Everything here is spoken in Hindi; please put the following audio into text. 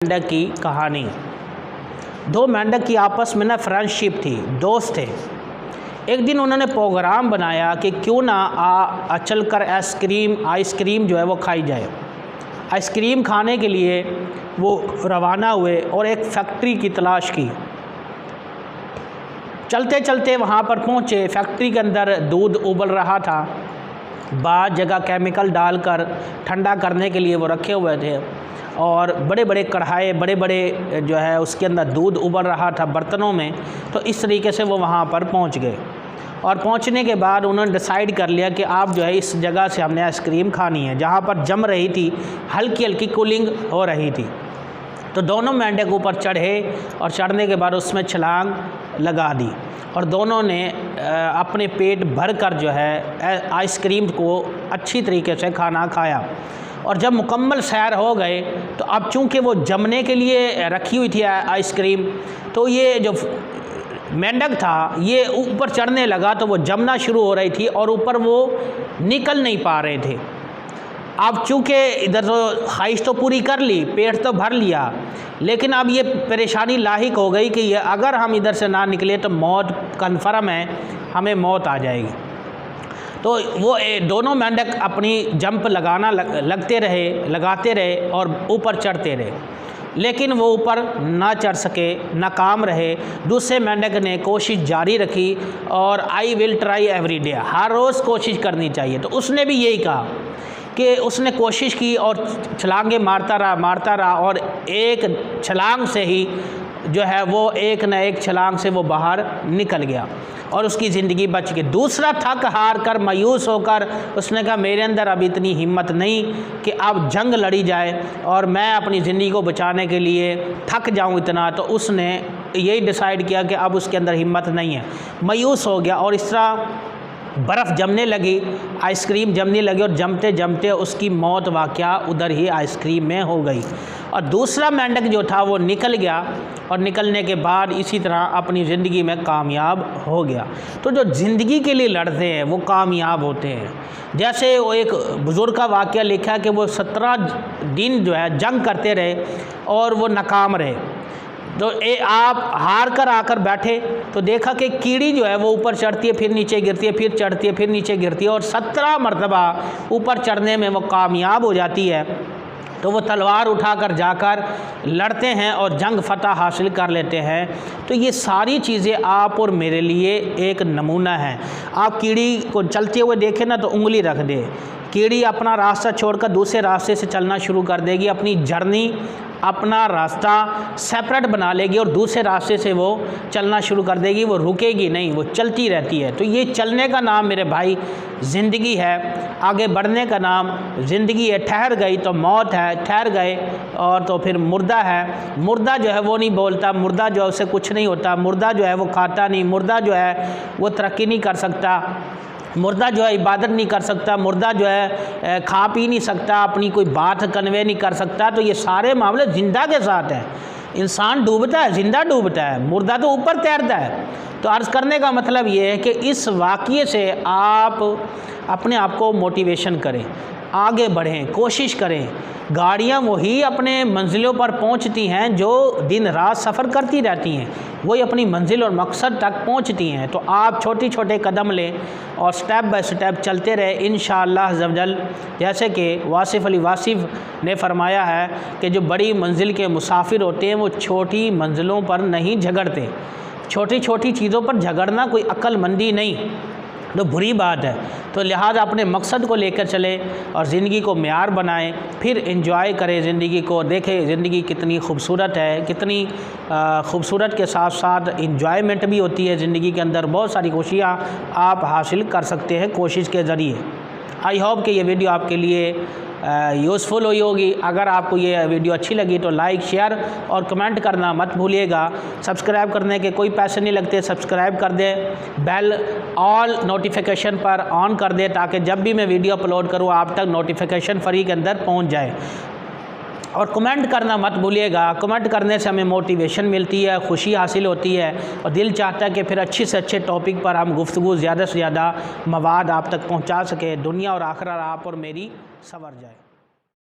मेंढक की कहानी। दो मेंढक की आपस में फ्रेंडशिप थी, दोस्त थे। एक दिन उन्होंने प्रोग्राम बनाया कि क्यों ना चल कर आइसक्रीम जो है वो खाई जाए। आइसक्रीम खाने के लिए वो रवाना हुए और एक फैक्ट्री की तलाश की। चलते चलते वहाँ पर पहुँचे। फैक्ट्री के अंदर दूध उबल रहा था। बाद जगह केमिकल डालकर ठंडा करने के लिए वो रखे हुए थे और बड़े बड़े कढ़ाई, बड़े बड़े जो है उसके अंदर दूध उबल रहा था बर्तनों में। तो इस तरीके से वो वहाँ पर पहुँच गए और पहुँचने के बाद उन्होंने डिसाइड कर लिया कि आप जो है इस जगह से हमने आइसक्रीम खानी है, जहाँ पर जम रही थी, हल्की हल्की कूलिंग हो रही थी। तो दोनों मेंढक ऊपर चढ़े और चढ़ने के बाद उसमें छलांग लगा दी और दोनों ने अपने पेट भर कर जो है आइसक्रीम को अच्छी तरीके से खाना खाया। और जब मुकम्मल सैर हो गए तो अब चूँकि वो जमने के लिए रखी हुई थी आइसक्रीम, तो ये जो मेंढक था ये ऊपर चढ़ने लगा तो वो जमना शुरू हो रही थी और ऊपर वो निकल नहीं पा रहे थे। अब चूँकि इधर तो ख्वाहिश तो पूरी कर ली, पेट तो भर लिया, लेकिन अब ये परेशानी लाहिक हो गई कि ये अगर हम इधर से ना निकले तो मौत कन्फर्म है, हमें मौत आ जाएगी। तो वो दोनों मेंढक अपनी जंप लगाते रहे और ऊपर चढ़ते रहे, लेकिन वो ऊपर ना चढ़ सके, नाकाम रहे। दूसरे मेंढक ने कोशिश जारी रखी और I will try every day, हर रोज़ कोशिश करनी चाहिए। तो उसने भी यही कहा कि उसने कोशिश की और छलांगे मारता रहा और एक छलांग से ही जो है वो एक न एक छलांग से वो बाहर निकल गया और उसकी ज़िंदगी बच गई। दूसरा थक हार कर, मायूस होकर उसने कहा मेरे अंदर अब इतनी हिम्मत नहीं कि अब जंग लड़ी जाए और मैं अपनी ज़िंदगी को बचाने के लिए थक जाऊं इतना। तो उसने यही डिसाइड किया कि अब उसके अंदर हिम्मत नहीं है, मायूस हो गया और इस तरह बर्फ़ जमने लगी, आइसक्रीम जमने लगी और जमते जमते उसकी मौत वाक़या उधर ही आइसक्रीम में हो गई। और दूसरा मेंढक जो था वो निकल गया और निकलने के बाद इसी तरह अपनी ज़िंदगी में कामयाब हो गया। तो जो ज़िंदगी के लिए लड़ते हैं वो कामयाब होते हैं। जैसे वो एक बुज़ुर्ग का वाक़या लिखा है कि वो 17 दिन जो है जंग करते रहे और वो नाकाम रहे। तो आप हार कर आकर बैठे तो देखा कि कीड़ी जो है वो ऊपर चढ़ती है, फिर नीचे गिरती है, फिर चढ़ती है, फिर नीचे गिरती है और 17 मरतबा ऊपर चढ़ने में वो कामयाब हो जाती है। तो वो तलवार उठाकर जाकर लड़ते हैं और जंग फतह हासिल कर लेते हैं। तो ये सारी चीज़ें आप और मेरे लिए एक नमूना है। आप कीड़ी को चलते हुए देखें ना तो उंगली रख दे, कीड़ी अपना रास्ता छोड़कर दूसरे रास्ते से चलना शुरू कर देगी, अपनी जर्नी, अपना रास्ता सेपरेट बना लेगी और दूसरे रास्ते से वो चलना शुरू कर देगी। वो रुकेगी नहीं, वो चलती रहती है। तो ये चलने का नाम मेरे भाई ज़िंदगी है, आगे बढ़ने का नाम ज़िंदगी है। ठहर गई तो मौत है, ठहर गए और तो फिर मुर्दा है। मुर्दा जो है वो नहीं बोलता, मुर्दा जो है उससे कुछ नहीं होता, मुर्दा जो है वो खाता नहीं, मुर्दा जो है वो तरक्की नहीं कर सकता, मुर्दा जो है इबादत नहीं कर सकता, मुर्दा जो है खा पी नहीं सकता, अपनी कोई बात कन्वे नहीं कर सकता। तो ये सारे मामले जिंदा के साथ हैं। इंसान डूबता है, जिंदा डूबता है, मुर्दा तो ऊपर तैरता है। तो अर्ज़ करने का मतलब ये है कि इस वाक़ये से आप अपने आप को मोटिवेशन करें, आगे बढ़ें, कोशिश करें। गाड़ियाँ वही अपने मंजिलों पर पहुँचती हैं जो दिन रात सफ़र करती रहती हैं, वही अपनी मंजिल और मकसद तक पहुँचती हैं। तो आप छोटे छोटे कदम लें और स्टेप बाय स्टेप चलते रहे इंशाअल्लाह अज़्ज़वजल। जैसे कि वासिफ़ अली वासिफ़ ने फरमाया है कि जो बड़ी मंजिल के मुसाफिर होते हैं वो छोटी मंजिलों पर नहीं झगड़ते। छोटी छोटी चीज़ों पर झगड़ना कोई अक्लमंदी नहीं, तो बुरी बात है। तो लिहाजा अपने मकसद को लेकर चले और ज़िंदगी को मेयार बनाएं, फिर एंजॉय करें ज़िंदगी को। देखें ज़िंदगी कितनी खूबसूरत है, कितनी खूबसूरत के साथ साथ इंजॉयमेंट भी होती है ज़िंदगी के अंदर। बहुत सारी खुशियाँ आप हासिल कर सकते हैं कोशिश के ज़रिए। आई होप कि ये वीडियो आपके लिए यूज़फुल हुई होगी। अगर आपको ये वीडियो अच्छी लगी तो लाइक, शेयर और कमेंट करना मत भूलिएगा। सब्सक्राइब करने के कोई पैसे नहीं लगते, सब्सक्राइब कर दें, बेल ऑल नोटिफिकेशन पर ऑन कर दें ताकि जब भी मैं वीडियो अपलोड करूँ आप तक नोटिफिकेशन फ्री के अंदर पहुँच जाए। और कमेंट करना मत भूलिएगा, कमेंट करने से हमें मोटिवेशन मिलती है, खुशी हासिल होती है और दिल चाहता है कि फिर अच्छे से अच्छे टॉपिक पर हम गुफ्तगू ज़्यादा से ज़्यादा मवाद आप तक पहुंचा सके, दुनिया और आखिरत आप और मेरी संवर जाए।